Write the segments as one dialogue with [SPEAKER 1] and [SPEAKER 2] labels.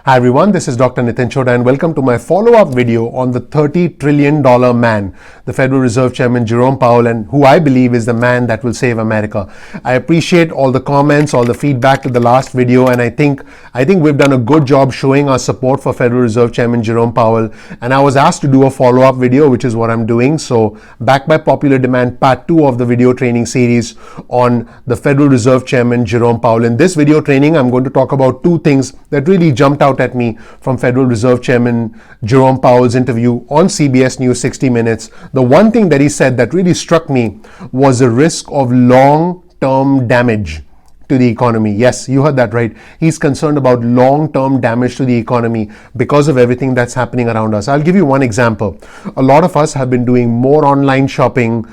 [SPEAKER 1] Hi everyone, this is Dr. Nitin Chhoda and welcome to my follow-up video on the $30 trillion man, the Federal Reserve Chairman Jerome Powell, and who I believe is the man that will save America. I appreciate all the comments, all the feedback to the last video, and I think we've done a good job showing our support for Federal Reserve Chairman Jerome Powell. And I was asked to do a follow-up video, which is what I'm doing. So back by popular demand, part 2 of the video training series on the Federal Reserve Chairman Jerome Powell. In this video training, I'm going to talk about two things that really jumped out at me from Federal Reserve Chairman Jerome Powell's interview on CBS News 60 Minutes. The one thing that he said that really struck me was the risk of long-term damage to the economy. Yes, you heard that right. He's concerned about long-term damage to the economy because of everything that's happening around us. I'll give you one example. A lot of us have been doing more online shopping.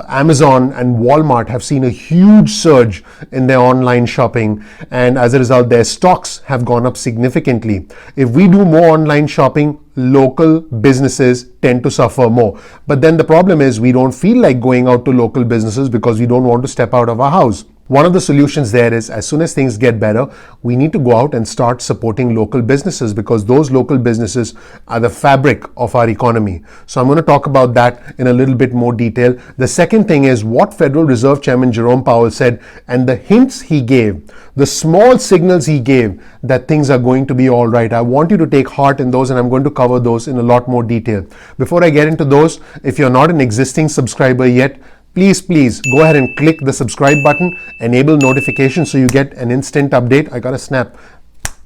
[SPEAKER 1] Amazon and Walmart have seen a huge surge in their online shopping, and as a result, their stocks have gone up significantly. If we do more online shopping, local businesses tend to suffer more. But then the problem is we don't feel like going out to local businesses because we don't want to step out of our house. One of the solutions there is, as soon as things get better, we need to go out and start supporting local businesses because those local businesses are the fabric of our economy. So I'm going to talk about that in a little bit more detail. The second thing is what Federal Reserve Chairman Jerome Powell said and the hints he gave, the small signals he gave that things are going to be all right. I want you to take heart in those, and I'm going to cover those in a lot more detail. Before I get into those, if you're not an existing subscriber yet, please go ahead and click the subscribe button, enable notifications so you get an instant update. I got a snap.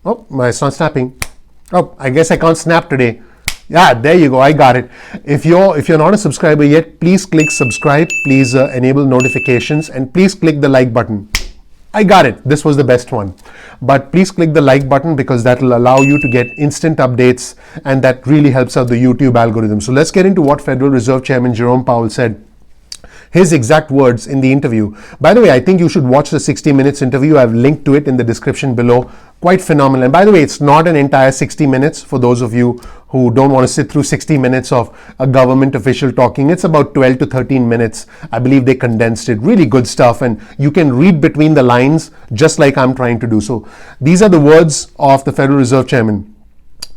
[SPEAKER 1] Oh, it's not snapping. Oh, I guess I can't snap today. Yeah, there you go. I got it. If you're not a subscriber yet, please click subscribe. Please enable notifications and please click the like button. I got it. This was the best one. But please click the like button because that will allow you to get instant updates, and that really helps out the YouTube algorithm. So let's get into what Federal Reserve Chairman Jerome Powell said. His exact words in the interview. By the way, I think you should watch the 60 Minutes interview. I've linked to it in the description below. Quite phenomenal. And by the way, it's not an entire 60 minutes for those of you who don't want to sit through 60 minutes of a government official talking. It's about 12 to 13 minutes. I believe they condensed it. Really good stuff. And you can read between the lines just like I'm trying to do. So these are the words of the Federal Reserve Chairman.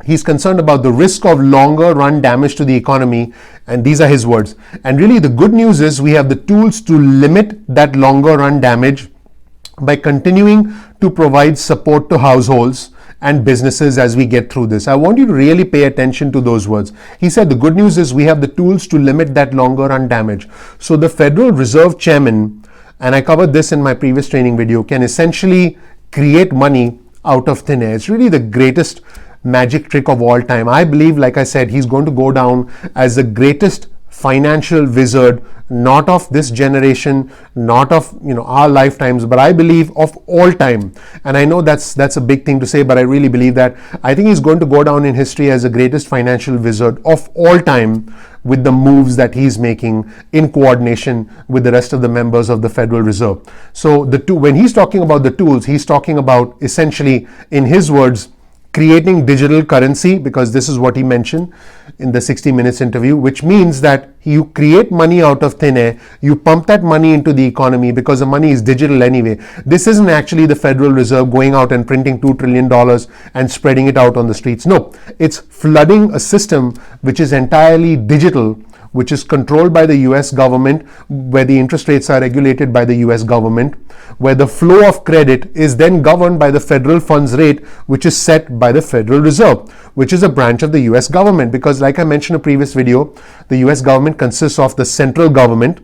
[SPEAKER 1] He's concerned about the risk of longer run damage to the economy, and these are his words. And really the good news is we have the tools to limit that longer run damage by continuing to provide support to households and businesses as we get through this. I want you to really pay attention to those words. He said the good news is we have the tools to limit that longer run damage. So the Federal Reserve Chairman, and I covered this in my previous training video, can essentially create money out of thin air. It's really the greatest magic trick of all time. I believe, like I said, he's going to go down as the greatest financial wizard, not of this generation, not of our lifetimes, but I believe of all time. And I know that's a big thing to say, but I really believe that. I think he's going to go down in history as the greatest financial wizard of all time with the moves that he's making in coordination with the rest of the members of the Federal Reserve. So when he's talking about the tools, he's talking about essentially, in his words, creating digital currency, because this is what he mentioned in the 60 Minutes interview, which means that you create money out of thin air, you pump that money into the economy because the money is digital anyway. This isn't actually the Federal Reserve going out and printing $2 trillion and spreading it out on the streets. No, it's flooding a system which is entirely digital, which is controlled by the US government, where the interest rates are regulated by the US government, where the flow of credit is then governed by the federal funds rate, which is set by the Federal Reserve, which is a branch of the US government. Because like I mentioned in a previous video, the US government consists of the central government,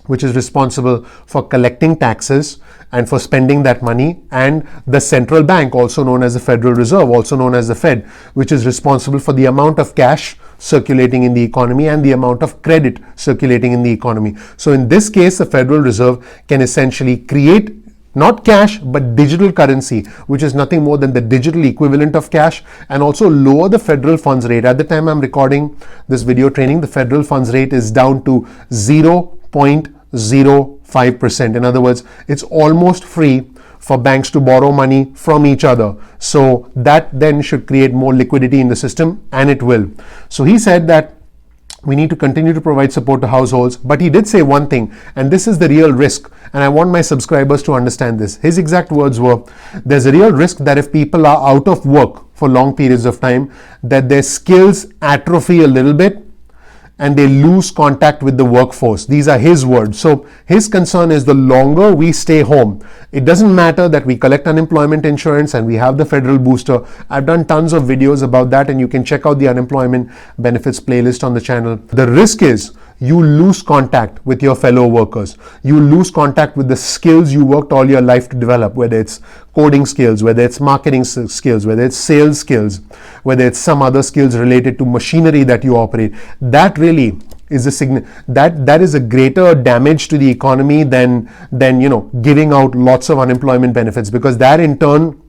[SPEAKER 1] which is responsible for collecting taxes and for spending that money, and the central bank, also known as the Federal Reserve, also known as the Fed, which is responsible for the amount of cash circulating in the economy and the amount of credit circulating in the economy. So in this case, the Federal Reserve can essentially create not cash, but digital currency, which is nothing more than the digital equivalent of cash, and also lower the federal funds rate. At the time I'm recording this video training, the federal funds rate is down to 0.05%. In other words, it's almost free for banks to borrow money from each other. So that then should create more liquidity in the system, and it will. So he said that We need to continue to provide support to households. But he did say one thing, and this is the real risk, and I want my subscribers to understand this. His exact words were, there's a real risk that if people are out of work for long periods of time, that their skills atrophy a little bit and they lose contact with the workforce. These are his words. So his concern is the longer we stay home, it doesn't matter that we collect unemployment insurance and we have the federal booster. I've done tons of videos about that, and you can check out the unemployment benefits playlist on the channel. The risk is you lose contact with your fellow workers. You lose contact with the skills you worked all your life to develop, whether it's coding skills, whether it's marketing skills, whether it's sales skills, whether it's some other skills related to machinery that you operate. That really is that is a greater damage to the economy than giving out lots of unemployment benefits, because that in turn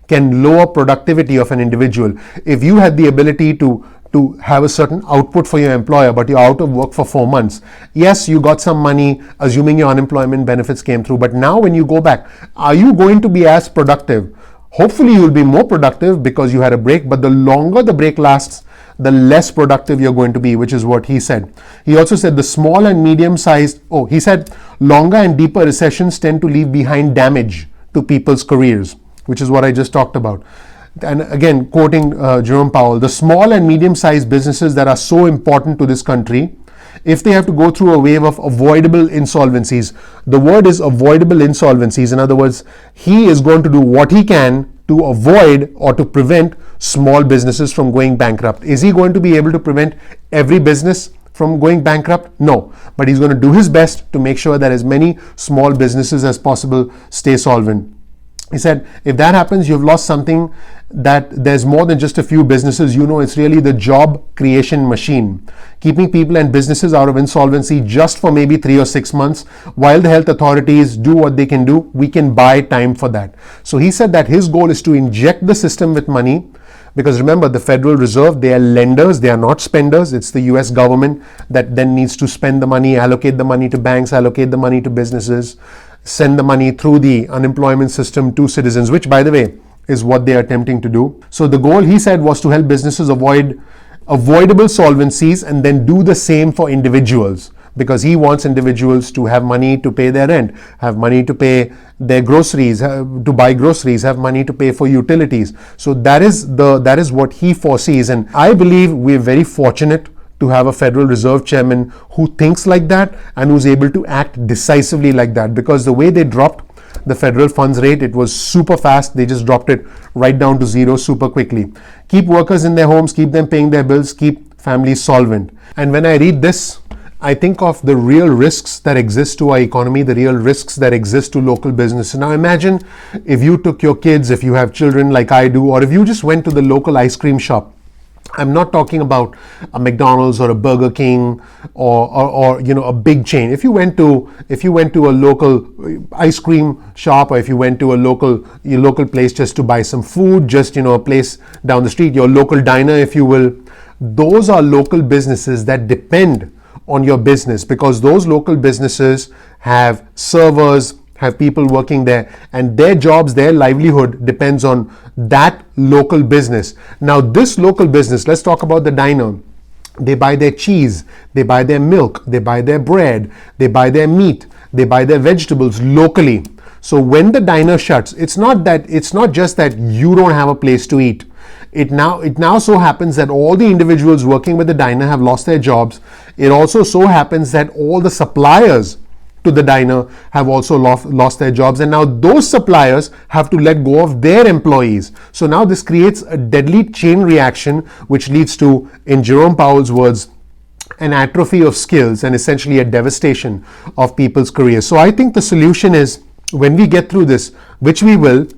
[SPEAKER 1] can lower productivity of an individual. If you had the ability to have a certain output for your employer, but you're out of work for 4 months, yes, you got some money, assuming your unemployment benefits came through, but now when you go back, are you going to be as productive? Hopefully you'll be more productive because you had a break, but the longer the break lasts, the less productive you're going to be, which is what he said. He also said the small and medium sized, he said longer and deeper recessions tend to leave behind damage to people's careers, which is what I just talked about. And again, quoting Jerome Powell, the small and medium-sized businesses that are so important to this country, if they have to go through a wave of avoidable insolvencies, the word is avoidable insolvencies. In other words, he is going to do what he can to avoid or to prevent small businesses from going bankrupt. Is he going to be able to prevent every business from going bankrupt? No, but he's going to do his best to make sure that as many small businesses as possible stay solvent. He said, if that happens, you've lost something that there's more than just a few businesses. It's really the job creation machine, keeping people and businesses out of insolvency just for maybe 3 or 6 months. While the health authorities do what they can do, we can buy time for that. So he said that his goal is to inject the system with money, because remember, the Federal Reserve, they are lenders, they are not spenders. It's the US government that then needs to spend the money, allocate the money to banks, allocate the money to businesses, send the money through the unemployment system to citizens, which, by the way, is what they are attempting to do. So the goal, he said, was to help businesses avoid avoidable solvencies and then do the same for individuals, because he wants individuals to have money to pay their rent, have money to pay their groceries, to buy groceries, have money to pay for utilities. So that is what he foresees. And I believe we're very fortunate to have a Federal Reserve chairman who thinks like that and who's able to act decisively like that, because the way they dropped the federal funds rate, it was super fast. They just dropped it right down to zero super quickly. Keep workers in their homes, keep them paying their bills, keep families solvent. And when I read this, I think of the real risks that exist to our economy, the real risks that exist to local business. Now imagine if you took your kids, if you have children like I do, or if you just went to the local ice cream shop. I'm not talking about a McDonald's or a Burger King or a big chain. If you went to a local ice cream shop, or if you went to your local place just to buy some food, just a place down the street, your local diner, if you will, those are local businesses that depend on your business, because those local businesses have servers, have people working there, and their jobs, their livelihood depends on that local business. Now this local business, let's talk about the diner. They buy their cheese, they buy their milk, they buy their bread, they buy their meat, they buy their vegetables locally. So when the diner shuts, it's not just that you don't have a place to eat. It now so happens that all the individuals working with the diner have lost their jobs. It also so happens that all the suppliers to the diner have also lost their jobs, and now those suppliers have to let go of their employees. So now this creates a deadly chain reaction, which leads to, in Jerome Powell's words, an atrophy of skills and essentially a devastation of people's careers. So I think the solution is, when we get through this, which we will,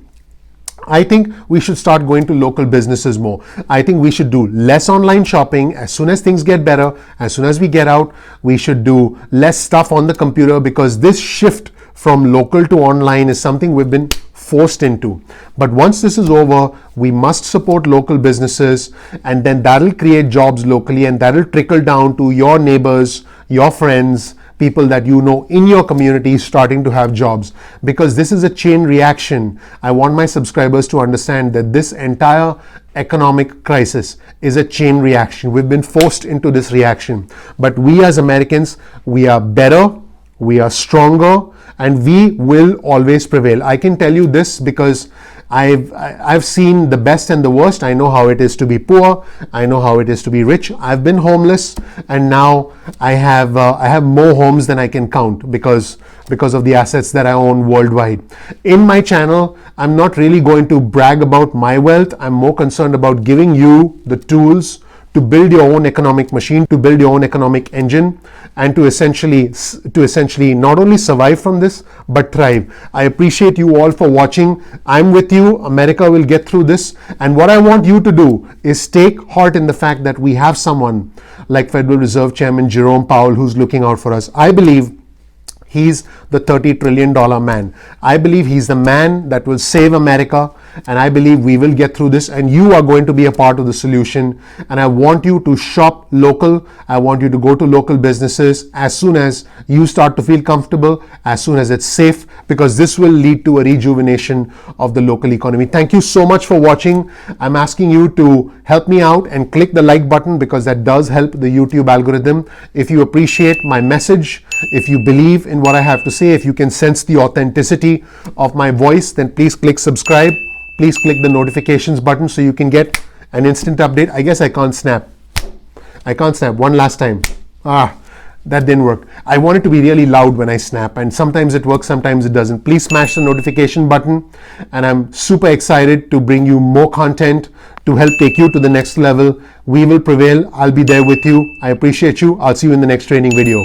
[SPEAKER 1] I think we should start going to local businesses more. I think we should do less online shopping. As soon as things get better, as soon as we get out, we should do less stuff on the computer, because this shift from local to online is something we've been forced into. But once this is over, we must support local businesses, and then that'll create jobs locally, and that'll trickle down to your neighbors, your friends, people that you know in your community starting to have jobs, because this is a chain reaction. I want my subscribers to understand that this entire economic crisis is a chain reaction. We've been forced into this reaction, but we as Americans, we are better, we are stronger, and we will always prevail. I can tell you this because I've seen the best and the worst. I know how it is to be poor. I know how it is to be rich. I've been homeless, and now I have more homes than I can count because of the assets that I own worldwide. In my channel, I'm not really going to brag about my wealth. I'm more concerned about giving you the tools to build your own economic machine, to build your own economic engine, and to essentially not only survive from this but thrive. I appreciate you all for watching. I'm with you. America will get through this, and what I want you to do is take heart in the fact that we have someone like Federal Reserve Chairman Jerome Powell who's looking out for us. I believe he's the $30 trillion man. I believe he's the man that will save America, and I believe we will get through this, and you are going to be a part of the solution. And I want you to shop local. I want you to go to local businesses as soon as you start to feel comfortable, as soon as it's safe, because this will lead to a rejuvenation of the local economy. Thank you so much for watching. I'm asking you to help me out and click the like button, because that does help the YouTube algorithm. If you appreciate my message, if you believe in what I have to say, if you can sense the authenticity of my voice, then please click subscribe. Please click the notifications button so you can get an instant update. I guess I can't snap. One last time. That didn't work. I want it to be really loud when I snap, and sometimes it works, sometimes it doesn't. Please smash the notification button, and I'm super excited to bring you more content to help take you to the next level. We will prevail. I'll be there with you. I appreciate you. I'll see you in the next training video.